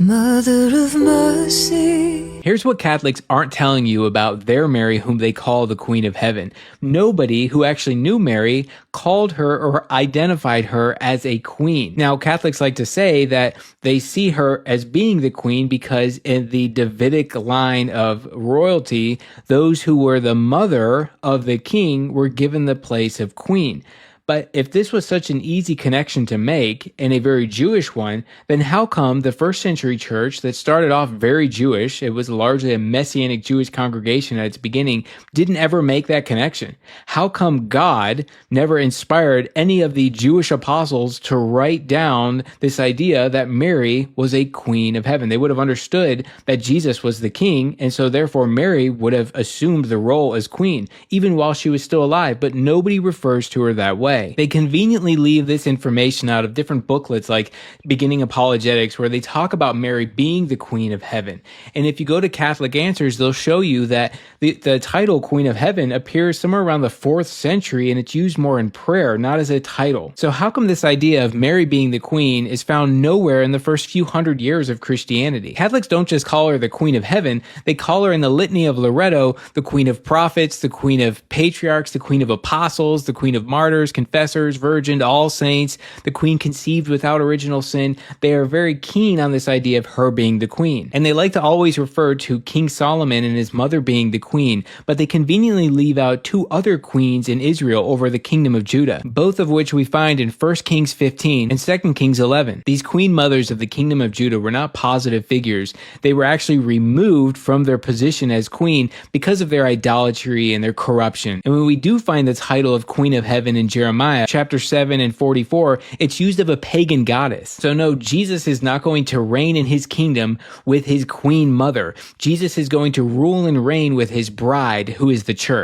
Mother of mercy. Here's what Catholics aren't telling you about their Mary, whom they call the Queen of Heaven. Nobody who actually knew Mary called her or identified her as a queen. Now, Catholics like to say that they see her as being the queen because in the Davidic line of royalty, those who were the mother of the king were given the place of queen. But if this was such an easy connection to make, and a very Jewish one, then how come the first century church that started off very Jewish, it was largely a Messianic Jewish congregation at its beginning, didn't ever make that connection? How come God never inspired any of the Jewish apostles to write down this idea that Mary was a queen of heaven? They would have understood that Jesus was the king, and so therefore Mary would have assumed the role as queen, even while she was still alive, but nobody refers to her that way. They conveniently leave this information out of different booklets like Beginning Apologetics, where they talk about Mary being the Queen of Heaven. And if you go to Catholic Answers, they'll show you that the title Queen of Heaven appears somewhere around the 4th century, and it's used more in prayer, not as a title. So how come this idea of Mary being the Queen is found nowhere in the first few hundred years of Christianity? Catholics don't just call her the Queen of Heaven, they call her in the Litany of Loretto the Queen of Prophets, the Queen of Patriarchs, the Queen of Apostles, the Queen of Martyrs, Confessors, Virgin, all saints, the Queen conceived without original sin. They are very keen on this idea of her being the Queen. And they like to always refer to King Solomon and his mother being the Queen, but they conveniently leave out 2 other queens in Israel over the kingdom of Judah, both of which we find in 1 Kings 15 and 2 Kings 11. These queen mothers of the kingdom of Judah were not positive figures. They were actually removed from their position as queen because of their idolatry and their corruption. And when we do find the title of Queen of Heaven in Jeremiah chapter 7 and 44, it's used of a pagan goddess. So no, Jesus is not going to reign in his kingdom with his queen mother. Jesus is going to rule and reign with his bride, who is the church.